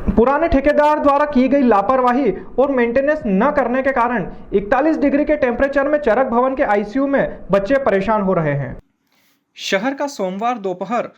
पुराने ठेकेदार द्वारा की गई लापरवाही और मेंटेनेंस न करने के कारण 41 डिग्री के टेम्परेचर में चरक भवन के आईसीयू में बच्चे परेशान हो रहे हैं। शहर का सोमवार दोपहर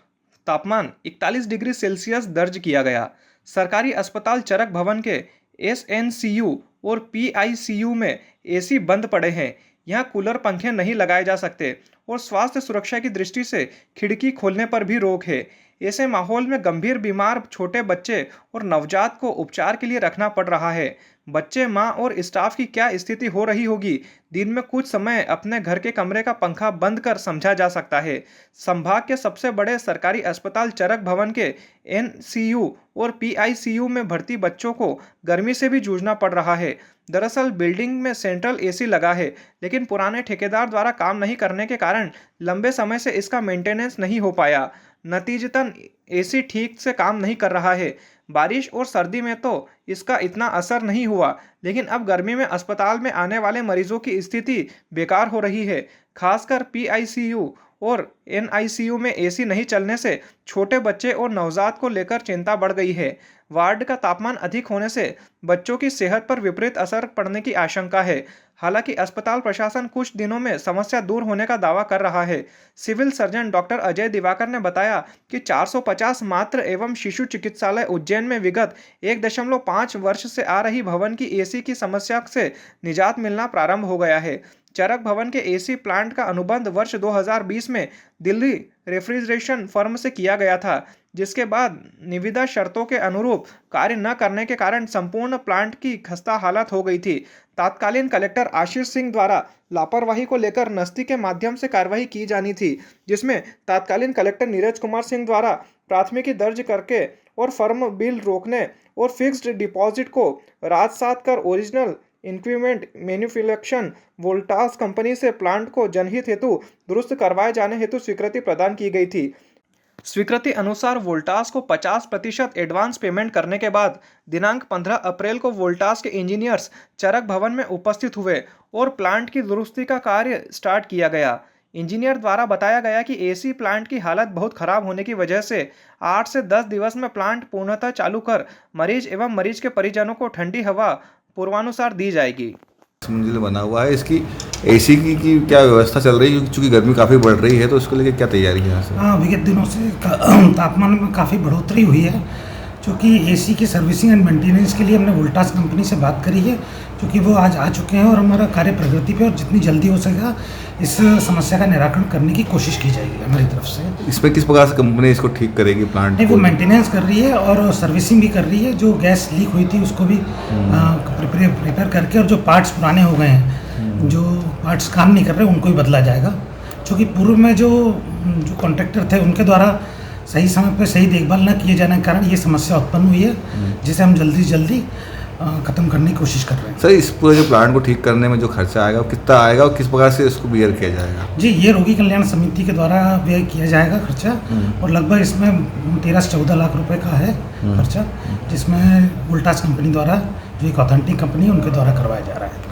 तापमान 41 डिग्री सेल्सियस दर्ज किया गया। सरकारी अस्पताल चरक भवन के एसएनसीयू और पीआईसीयू में एसी बंद पड़े हैं। यहाँ कूलर पंखे नहीं लगाए जा सकते और स्वास्थ्य सुरक्षा की दृष्टि से खिड़की खोलने पर भी रोक है। ऐसे माहौल में गंभीर बीमार छोटे बच्चे और नवजात को उपचार के लिए रखना पड़ रहा है। बच्चे, माँ और स्टाफ की क्या स्थिति हो रही होगी। दिन में कुछ समय अपने घर के कमरे का पंखा बंद कर समझा जा सकता है। संभाग के सबसे बड़े सरकारी अस्पताल चरक भवन के एनसीयू और पीआईसीयू में भर्ती बच्चों को गर्मी से भी जूझना पड़ रहा है। दरअसल बिल्डिंग में सेंट्रल एसी लगा है, लेकिन पुराने ठेकेदार द्वारा काम नहीं करने के कारण लंबे समय से इसका मेंटेनेंस नहीं हो पाया। नतीजतन एसी ठीक से काम नहीं कर रहा है। बारिश और सर्दी में तो इसका इतना असर नहीं हुआ, लेकिन अब गर्मी में अस्पताल में आने वाले मरीजों की स्थिति बेकार हो रही है। खासकर पीआईसीयू और एनआईसीयू में एसी नहीं चलने से छोटे बच्चे और नवजात को लेकर चिंता बढ़ गई है। वार्ड का तापमान अधिक होने से बच्चों की सेहत पर विपरीत असर पड़ने की आशंका है। हालांकि अस्पताल प्रशासन कुछ दिनों में समस्या दूर होने का दावा कर रहा है। Civil surgeon doctor Ajay Diwakar ने बताया कि 450 मातृ एवं शिशु चिकित्सालय उज्जैन में विगत 1.5 वर्ष से आ रही भवन की एसी की समस्या से निजात मिलना प्रारंभ हो गया है। चरक भवन के एसी प्लांट का अनुबंध वर्ष 2020 में दिल्ली रेफ्रिजरेशन फर्म से किया गया था, जिसके बाद निविदा शर्तों के अनुरूप कार्य न करने के कारण संपूर्ण प्लांट की खस्ता हालत हो गई थी। तत्कालीन कलेक्टर आशीष सिंह द्वारा लापरवाही को लेकर नस्ती के माध्यम से कार्रवाई की जानी थी, जिसमें तत्कालीन कलेक्टर नीरज कुमार सिंह द्वारा प्राथमिकी दर्ज करके और फर्म बिल रोकने और फिक्स्ड डिपॉजिट को राजसात कर original increment manufacturing Voltas company से प्लांट को जनहित हेतु दुरुस्त करवाए जाने हेतु स्वीकृति प्रदान की गई थी। स्वीकृति अनुसार वोल्टास को 50% एडवांस पेमेंट करने के बाद दिनांक 15 अप्रैल को वोल्टास के इंजीनियर्स चरक भवन में उपस्थित हुए और प्लांट की दुरुस्ती का कार्य स्टार्ट किया गया। इंजीनियर द्वारा बताया गया कि एसी प्लांट की हालत बहुत खराब होने की वजह से 8 से 10 दिवस में प्लांट पूर्णतः चालू कर मरीज एवं मरीज के परिजनों को ठंडी हवा पूर्वानुसार दी जाएगी। मंजिल बना हुआ है, इसकी एसी की क्या व्यवस्था चल रही है, क्योंकि गर्मी काफ़ी बढ़ रही है, तो उसको लेकर क्या तैयारी है यहाँ से? हाँ, विगत दिनों से तापमान में काफ़ी बढ़ोतरी हुई है, क्योंकि एसी की सर्विसिंग एंड मेंटेनेंस के लिए हमने वोल्टास कंपनी से बात करी है, क्योंकि वो आज आ चुके हैं और हमारा कार्य प्रगति पे और जितनी जल्दी हो सकेगा इस समस्या का निराकरण करने की कोशिश की जाएगी हमारी तरफ से। इस पर किस प्रकार से कंपनी इसको ठीक करेगी प्लांट? नहीं, वो मेंटेनेंस कर रही है और सर्विसिंग भी कर रही है। जो गैस लीक हुई थी उसको भी रिपेयर करके, और जो पार्ट्स पुराने हो गए हैं, जो पार्ट्स काम नहीं कर रहे, उनको भी बदला जाएगा। क्योंकि पूर्व में जो कॉन्ट्रैक्टर थे उनके द्वारा सही समय पर सही देखभाल न किए जाने के कारण ये समस्या उत्पन्न हुई है, जिसे हम जल्दी से जल्दी खत्म करने की कोशिश कर रहे हैं। सर, इस पूरे जो प्लांट को ठीक करने में जो खर्चा आएगा वो कितना आएगा और किस प्रकार से इसको बियर किया जाएगा? जी, ये रोगी कल्याण समिति के द्वारा व्यय किया जाएगा खर्चा, और लगभग इसमें 13 से 14 लाख रुपए का है खर्चा, जिसमें वोल्टास कंपनी द्वारा, जो एक ऑथेंटिक कंपनी है, उनके द्वारा करवाया जा रहा है।